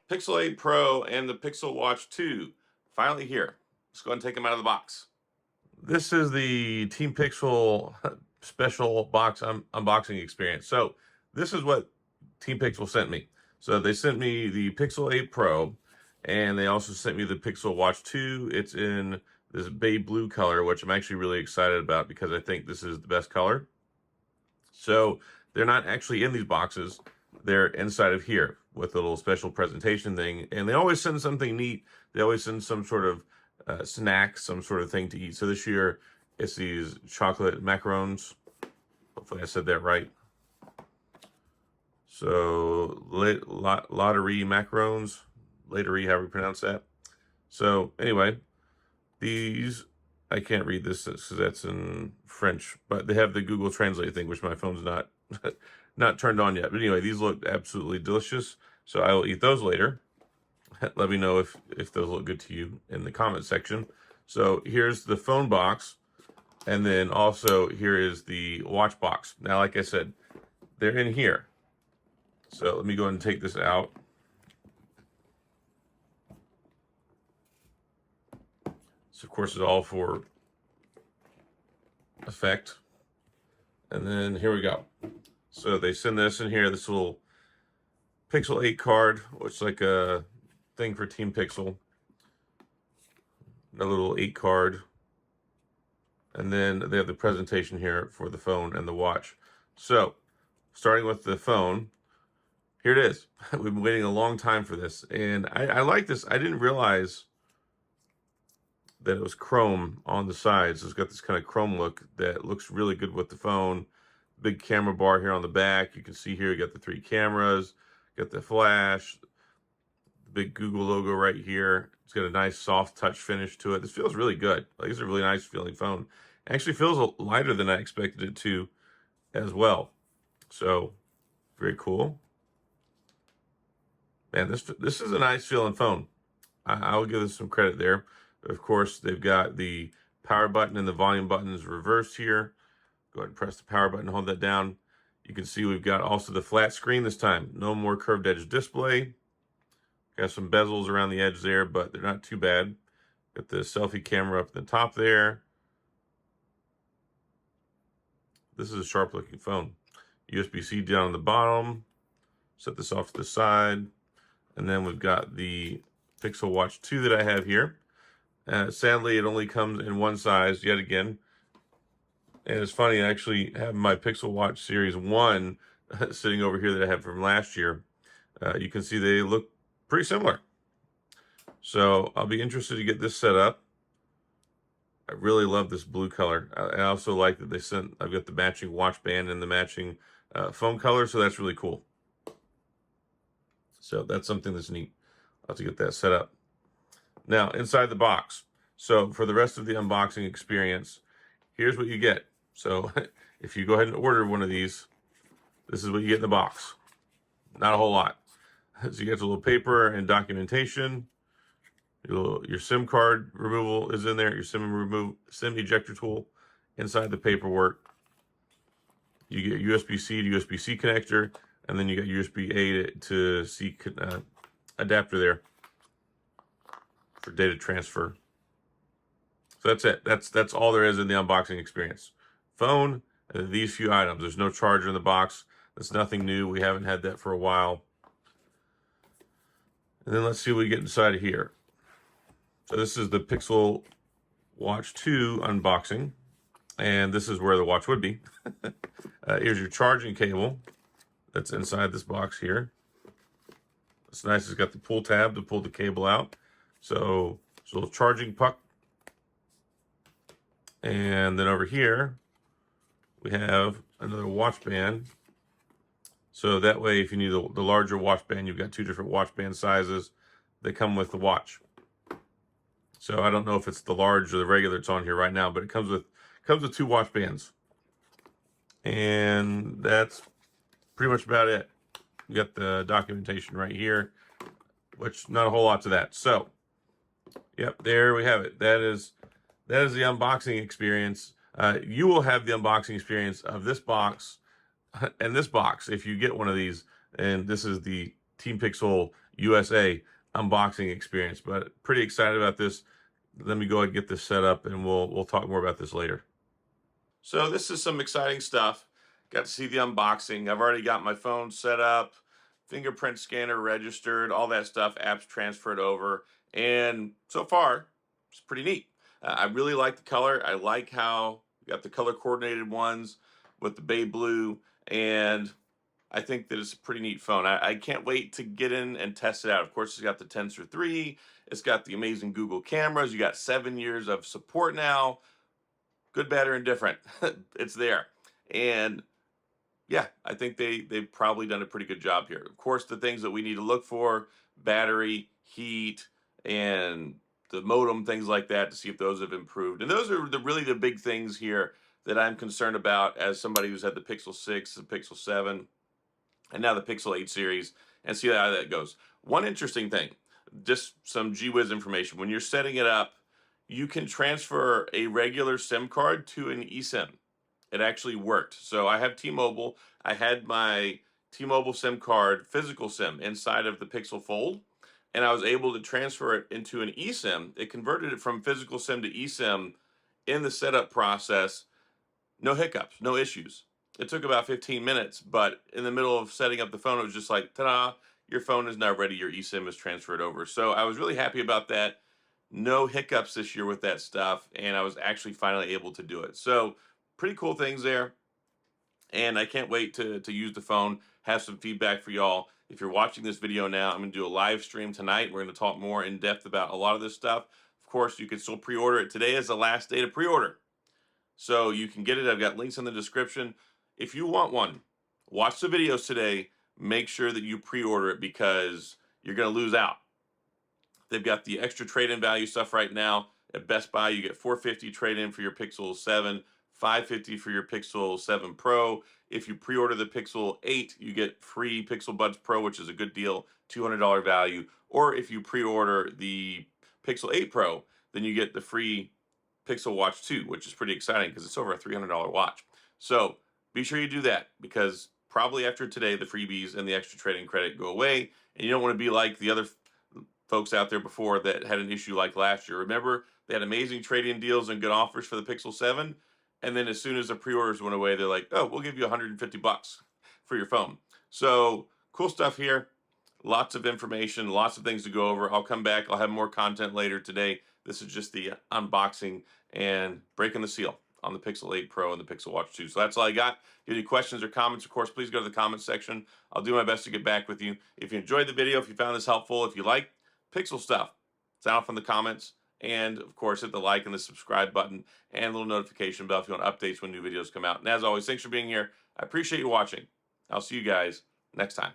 Pixel 8 Pro and the Pixel Watch 2 finally here. Let's go ahead and take them out of the box. This is the Team Pixel special box unboxing experience. So this is what Team Pixel sent me. So they sent me the Pixel 8 Pro, and they also sent me the Pixel Watch 2. It's in this babe blue color, which I'm actually really excited about because I think this is the best color. So they're not actually in these boxes. They're inside of here with a little special presentation thing. And they always send something neat. They always send some sort of snack, some sort of thing to eat. So this year it's these chocolate macarons. Hopefully I said that right. So lottery macarons, latery, however you pronounce that. So anyway, these, I can't read this because that's in French, but they have the Google Translate thing, which my phone's not not turned on yet. But anyway, these look absolutely delicious. So I will eat those later. Let me know if those look good to you in the comment section. So here's the phone box. And then also here is the watch box. Now, like I said, they're in here. So let me go ahead and take this out. So of course it's all for effect. And then here we go. So they send this in here, this little Pixel 8 card, which is like a thing for Team Pixel. A little 8 card. And then they have the presentation here for the phone and the watch. So, starting with the phone, here it is. We've been waiting a long time for this. And I like this. I didn't realize that it was chrome on the sides. It's got this kind of chrome look that looks really good with the phone. Big camera bar here on the back. You can see here you got the 3 cameras, got the flash, the big Google logo right here. It's got a nice soft touch finish to it. This feels really good. Like, it's a really nice feeling phone. It actually feels lighter than I expected it to as well. So very cool. Man, this is a nice feeling phone. I'll give this some credit there. Of course, they've got the power button and the volume buttons reversed here. Go ahead and press the power button, hold that down. You can see we've got also the flat screen this time. No more curved edge display. Got some bezels around the edge there, but they're not too bad. Got the selfie camera up at the top there. This is a sharp looking phone. USB-C down on the bottom. Set this off to the side. And then we've got the Pixel Watch 2 that I have here. Sadly, it only comes in one size yet again. And it's funny, I actually have my Pixel Watch Series 1 sitting over here that I have from last year. You can see they look pretty similar. So I'll be interested to get this set up. I really love this blue color. I also like that they sent, I've got the matching watch band and the matching phone color, so that's really cool. So that's something that's neat. I'll have to get that set up. Now, inside the box. So for the rest of the unboxing experience, here's what you get. So if you go ahead and order one of these, this is what you get in the box. Not a whole lot. So you get a little paper and documentation. Your SIM card removal is in there. Your SIM ejector tool inside the paperwork. You get USB-C to USB-C connector, and then you got USB-A to C adapter there for data transfer. So that's it. That's all there is in the unboxing experience. Phone, and these few items. There's no charger in the box. That's nothing new. We haven't had that for a while. And then let's see what we get inside of here. So this is the Pixel Watch 2 unboxing. And this is where the watch would be. Here's your charging cable that's inside this box here. It's nice. It's got the pull tab to pull the cable out. So it's a little charging puck. And then over here, we have another watch band. So that way, if you need the larger watch band, you've got 2 different watch band sizes that come with the watch. So I don't know if it's the large or the regular that's on here right now, but it comes with 2 watch bands. And that's pretty much about it. You got the documentation right here, which not a whole lot to that. So, yep, there we have it. That is the unboxing experience. You will have the unboxing experience of this box and this box if you get one of these. And this is the Team Pixel USA unboxing experience. But pretty excited about this. Let me go ahead and get this set up, and we'll talk more about this later. So this is some exciting stuff. Got to see the unboxing. I've already got my phone set up, fingerprint scanner registered, all that stuff, apps transferred over. And so far, it's pretty neat. I really like the color. I like how we got the color coordinated ones with the bay blue. And I think that it's a pretty neat phone. I can't wait to get in and test it out. Of course, it's got the Tensor 3. It's got the amazing Google cameras. You got 7 years of support now. Good, bad, or indifferent. It's there. And yeah, I think they've probably done a pretty good job here. Of course, the things that we need to look for, battery, heat, and the modem, things like that, to see if those have improved. And those are really the big things here that I'm concerned about as somebody who's had the Pixel 6, the Pixel 7, and now the Pixel 8 series, and see how that goes. One interesting thing, just some gee-whiz information. When you're setting it up, you can transfer a regular SIM card to an eSIM. It actually worked. So I have T-Mobile. I had my T-Mobile SIM card, physical SIM, inside of the Pixel Fold, and I was able to transfer it into an eSIM. It converted it from physical SIM to eSIM in the setup process. No hiccups, no issues. It took about 15 minutes, but in the middle of setting up the phone, it was just like, ta-da, your phone is now ready, your eSIM is transferred over. So I was really happy about that. No hiccups this year with that stuff, and I was actually finally able to do it. So pretty cool things there, and I can't wait to use the phone, have some feedback for y'all. If you're watching this video now, I'm going to do a live stream tonight. We're going to talk more in depth about a lot of this stuff. Of course, you can still pre-order it. Today is the last day to pre-order. So you can get it. I've got links in the description. If you want one, watch the videos today. Make sure that you pre-order it because you're going to lose out. They've got the extra trade-in value stuff right now. At Best Buy, you get $450 trade-in for your Pixel 7, $550 for your Pixel 7 Pro. If you pre-order the Pixel 8, you get free Pixel Buds Pro, which is a good deal, $200 value. Or if you pre-order the Pixel 8 Pro, then you get the free Pixel Watch 2, which is pretty exciting because it's over a $300 watch. So be sure you do that because probably after today, the freebies and the extra trading credit go away, and you don't want to be like the other folks out there before that had an issue like last year. Remember, they had amazing trade-in deals and good offers for the Pixel 7, and then as soon as the pre-orders went away, they're like, oh, we'll give you $150 for your phone. So cool stuff here. Lots of information, lots of things to go over. I'll come back. I'll have more content later today. This is just the unboxing and breaking the seal on the Pixel 8 Pro and the Pixel Watch 2. So that's all I got. If you have any questions or comments, of course, please go to the comments section. I'll do my best to get back with you. If you enjoyed the video, if you found this helpful, if you like Pixel stuff, sound off in the comments. And, of course, hit the like and the subscribe button and a little notification bell if you want updates when new videos come out. And as always, thanks for being here. I appreciate you watching. I'll see you guys next time.